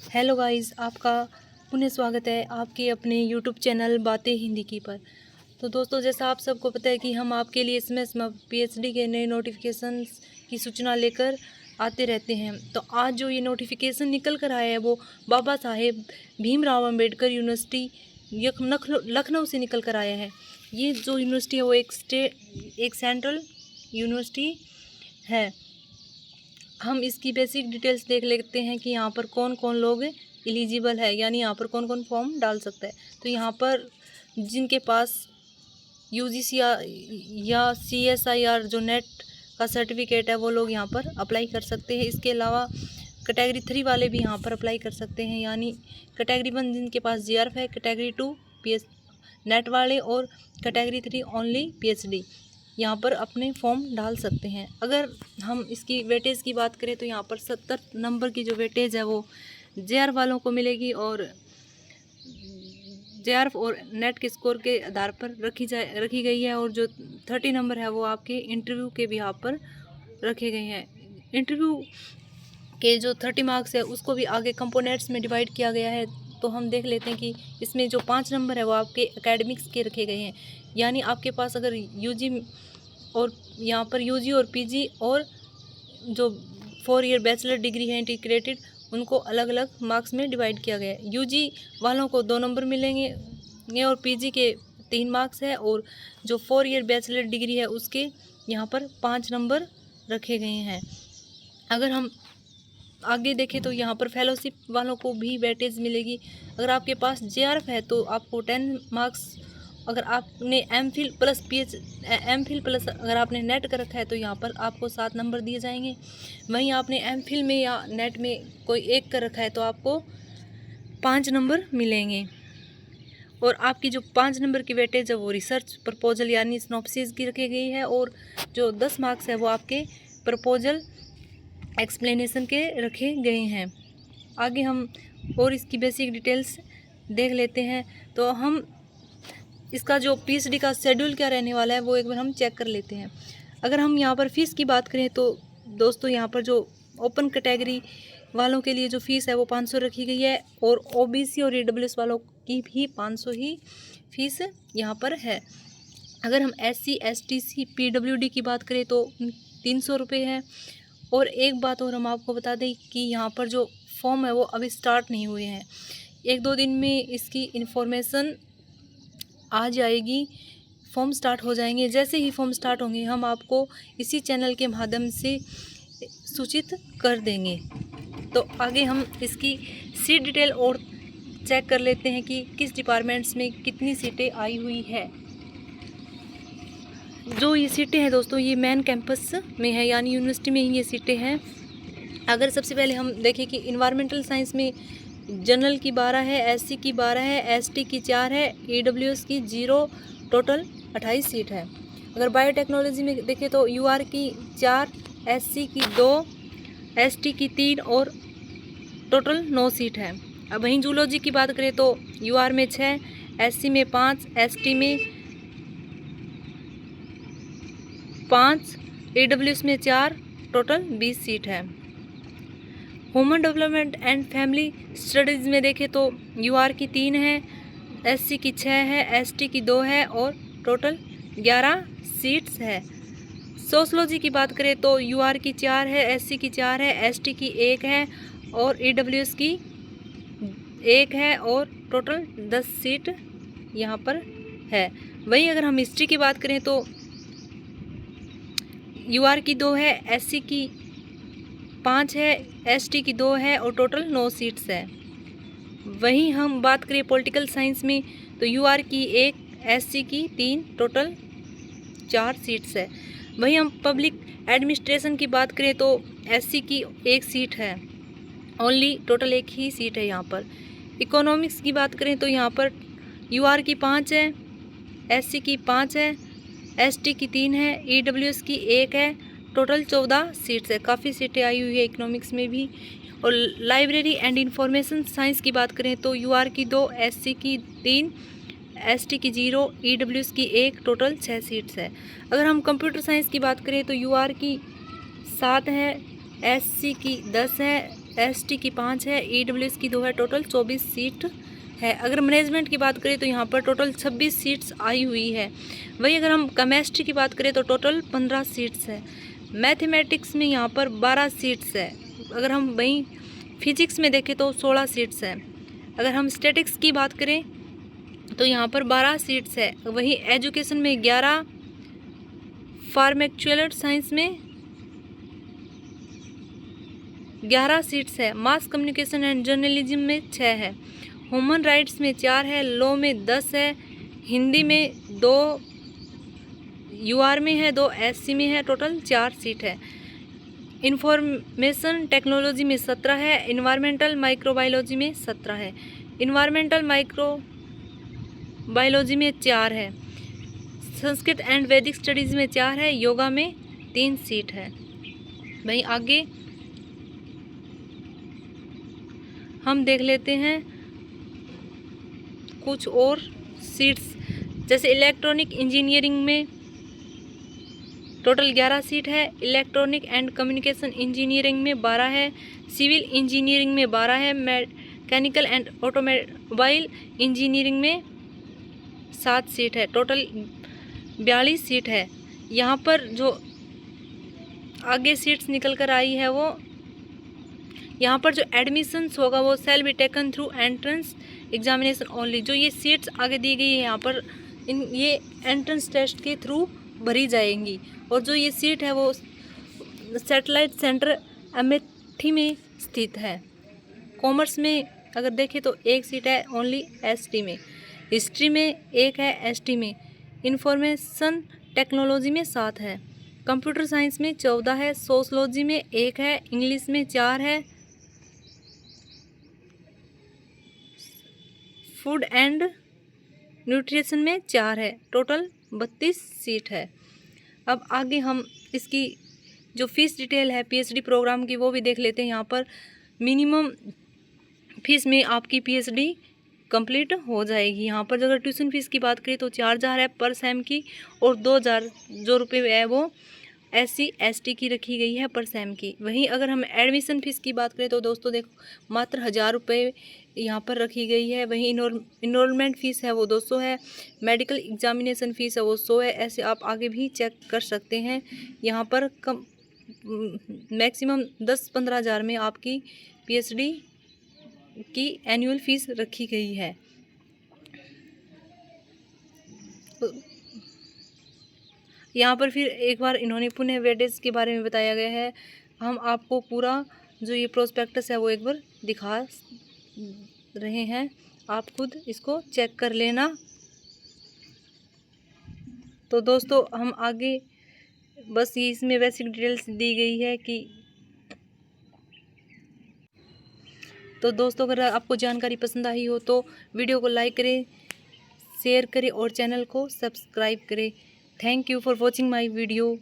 Hello guys, आपका पुनः स्वागत है आपके अपने यूट्यूब चैनल बातें हिंदी की पर। तो दोस्तों, जैसा आप सबको पता है कि हम आपके लिए इसमें पीएचडी के नए नोटिफिकेशंस की सूचना लेकर आते रहते हैं। तो आज जो ये नोटिफिकेशन निकल कर आया है वो बाबा साहेब भीमराव अंबेडकर यूनिवर्सिटी लखनऊ से निकल कर आया है। ये जो यूनिवर्सिटी है वो एक सेंट्रल यूनिवर्सिटी है। हम इसकी बेसिक डिटेल्स देख लेते हैं कि यहाँ पर कौन कौन लोग एलिजिबल है, यानी यहाँ पर कौन कौन फॉर्म डाल सकता है। तो यहाँ पर जिनके पास यूजीसी या CSIR जो नेट का सर्टिफिकेट है वो लोग यहाँ पर अप्लाई कर सकते हैं। इसके अलावा कैटेगरी 3 वाले भी यहाँ पर अप्लाई कर सकते हैं, यानी कैटेगरी 1 जिनके पास GRF है, कैटेगरी 2 PS नेट वाले और कैटेगरी 3 ओनली PhD यहाँ पर अपने फॉर्म डाल सकते हैं। अगर हम इसकी वेटेज की बात करें तो यहाँ पर 70 नंबर की जो वेटेज है वो JR वालों को मिलेगी और JRF और नेट के स्कोर के आधार पर रखी गई है। और जो 30 नंबर है वो आपके इंटरव्यू के भी यहाँ पर रखे गए हैं। इंटरव्यू के जो 30 मार्क्स है उसको भी आगे कंपोनेंट्स में डिवाइड किया गया है। तो हम देख लेते हैं कि इसमें जो 5 नंबर है वो आपके एकेडमिक्स के रखे गए हैं, यानी आपके पास अगर यूजी और यहाँ पर यूजी और पीजी और जो 4 ईयर बैचलर डिग्री है इंटीग्रेटेड, उनको अलग अलग मार्क्स में डिवाइड किया गया है। यूजी वालों को 2 नंबर मिलेंगे और पीजी के 3 मार्क्स है, और जो 4 ईयर बैचलर डिग्री है उसके यहाँ पर 5 नंबर रखे गए हैं। अगर हम आगे देखें तो यहाँ पर फेलोशिप वालों को भी वेटेज मिलेगी। अगर आपके पास JRF है तो आपको 10 मार्क्स, अगर आपने MPhil प्लस अगर आपने नेट कर रखा है तो यहाँ पर आपको 7 नंबर दिए जाएंगे। वहीं आपने MPhil में या नेट में कोई एक कर रखा है तो आपको 5 नंबर मिलेंगे। और आपकी जो 5 नंबर की वेटेज है वो रिसर्च प्रपोजल यानी सिनॉप्सिस की रखी गई है, और जो 10 मार्क्स है वो आपके प्रपोजल एक्सप्लेनेशन के रखे गए हैं। आगे हम और इसकी बेसिक डिटेल्स देख लेते हैं। तो हम इसका जो PhD का शेड्यूल क्या रहने वाला है वो एक बार हम चेक कर लेते हैं। अगर हम यहाँ पर फ़ीस की बात करें तो दोस्तों, यहाँ पर जो ओपन कैटेगरी वालों के लिए जो फ़ीस है वो 500 रखी गई है, और OBC और EWS वालों की भी 500 ही फीस यहाँ पर है। अगर हम SC ST PWD की बात करें तो 300 रुपये है। और एक बात और हम आपको बता दें कि यहाँ पर जो फॉर्म है वो अभी स्टार्ट नहीं हुए हैं। 1-2 दिन में इसकी इन्फॉर्मेशन आ जाएगी, फॉर्म स्टार्ट हो जाएंगे। जैसे ही फॉर्म स्टार्ट होंगे हम आपको इसी चैनल के माध्यम से सूचित कर देंगे। तो आगे हम इसकी सीट डिटेल और चेक कर लेते हैं कि किस डिपार्टमेंट्स में कितनी सीटें आई हुई है। जो ये सीटें हैं दोस्तों, ये मेन कैंपस में है, यानी यूनिवर्सिटी में ही ये सीटें हैं। अगर सबसे पहले हम देखें कि इन्वायरमेंटल साइंस में जनरल की 12 है, SC की 12 है, ST की 4 है, EWS की 0, टोटल 28 सीट है। अगर बायोटेक्नोलॉजी में देखें तो UR की 4, SC की 2, ST की 3 और टोटल 9 सीट है। अब वहीं जूलॉजी की बात करें तो UR में 6, SC में 5, ST में 5, EWS में 4, टोटल 20 सीट है। Human development and family studies में देखें तो UR की 3 है, SC की 6 है, ST की 2 है और टोटल 11 सीट्स है। सोशलॉजी की बात करें तो UR की 4 है, SC की 4 है, ST की 1 है और EWS की 1 है और टोटल 10 सीट यहाँ पर है। वहीं अगर हम हिस्ट्री की बात करें तो UR की 2 है, SC की 5 है, ST की 2 है और टोटल 9 सीट्स है। वहीं हम बात करें पॉलिटिकल साइंस में तो UR की 1, SC की 3, टोटल 4 सीट्स है। वहीं हम पब्लिक एडमिनिस्ट्रेशन की बात करें तो SC की 1 सीट है, ओनली टोटल 1 ही सीट है यहाँ पर। इकोनॉमिक्स की बात करें तो यहाँ पर UR की 5 है, SC की 5 है, ST की 3 है, EWS की 1 है, टोटल 14 सीट्स है। काफ़ी सीटें आई हुई है इकोनॉमिक्स में भी। और लाइब्रेरी एंड इंफॉर्मेशन साइंस की बात करें तो UR की 2, SC की 3, ST की 0, EWS की 1, टोटल 6 सीट्स है। अगर हम कंप्यूटर साइंस की बात करें तो UR की 7 है, SC की 10 है, ST की 5 है, EWS की 2 है, टोटल 24 सीट है। अगर मैनेजमेंट की बात करें तो यहाँ पर टोटल 26 सीट्स आई हुई है। वही अगर हम केमिस्ट्री की बात करें तो टोटल 15 सीट्स है। मैथमेटिक्स में यहाँ पर 12 सीट्स है। अगर हम वहीं फिजिक्स में देखें तो 16 सीट्स है। अगर हम स्टैटिक्स की बात करें तो यहाँ पर 12 सीट्स है। वही एजुकेशन में 11, फार्मेक्चुअल साइंस में 11 सीट्स है। मास कम्युनिकेशन एंड जर्नलिज्म में 6 है। ह्यूमन राइट्स में 4 है। लॉ में 10 है। हिंदी में 2, UR में है 2, SC में है, टोटल 4 सीट है। इंफॉर्मेशन टेक्नोलॉजी में 17 है। इन्वायरमेंटल माइक्रोबायोलॉजी में 17 है। इन्वायरमेंटल माइक्रोबायोलॉजी में 4 है। संस्कृत एंड वैदिक स्टडीज़ में 4 है। योगा में 3 सीट है। वहीं आगे हम देख लेते हैं कुछ और सीट्स, जैसे इलेक्ट्रॉनिक इंजीनियरिंग में टोटल 11 सीट है। इलेक्ट्रॉनिक एंड कम्युनिकेशन इंजीनियरिंग में 12 है। सिविल इंजीनियरिंग में 12 है। मैकेनिकल एंड ऑटोमोबाइल इंजीनियरिंग में 7 सीट है। टोटल 42 सीट है। यहाँ पर जो आगे सीट्स निकल कर आई है वो यहाँ पर जो एडमिशन्स होगा वो shall be taken through entrance examination only. जो ये सीट्स आगे दी गई है यहाँ पर ये एंट्रेंस टेस्ट के थ्रू भरी जाएंगी। और जो ये सीट है वो सैटेलाइट सेंटर अमेठी में स्थित है। कॉमर्स में अगर देखें तो 1 सीट है ओनली ST में। हिस्ट्री में 1 है ST में। इंफॉर्मेशन टेक्नोलॉजी में 7 है। कंप्यूटर साइंस में 14 है। सोशलॉजी में 1 है। इंग्लिश में 4 है। फूड एंड न्यूट्रिशन में 4 है। टोटल 32 सीट है। अब आगे हम इसकी जो फीस डिटेल है PhD प्रोग्राम की वो भी देख लेते हैं। यहाँ पर मिनिमम फीस में आपकी PhD कंप्लीट हो जाएगी। यहाँ पर अगर ट्यूशन फीस की बात करें तो 4000 है पर सेम की, और 2000 जो रुपये है वो SC ST की रखी गई है पर सेम की। वहीं अगर हम एडमिशन फ़ीस की बात करें तो दोस्तों देखो मात्र 1000 रुपये यहाँ पर रखी गई है। वहीं इनरोलमेंट फ़ीस है वो 200 है। मेडिकल एग्जामिनेशन फ़ीस है वो 100 है। ऐसे आप आगे भी चेक कर सकते हैं। यहाँ पर कम मैक्सिमम 10-15 हज़ार में आपकी PhD की एनुअल फ़ीस रखी गई है। यहाँ पर फिर एक बार इन्होंने पुनः वेटेज के बारे में बताया गया है। हम आपको पूरा जो ये प्रोस्पेक्टस है वो एक बार दिखा रहे हैं, आप खुद इसको चेक कर लेना। तो दोस्तों हम आगे बस ये इसमें बेसिक डिटेल्स दी गई है कि तो दोस्तों अगर आपको जानकारी पसंद आई हो तो वीडियो को लाइक करें, शेयर करें और चैनल को सब्सक्राइब करें। Thank you for watching my video.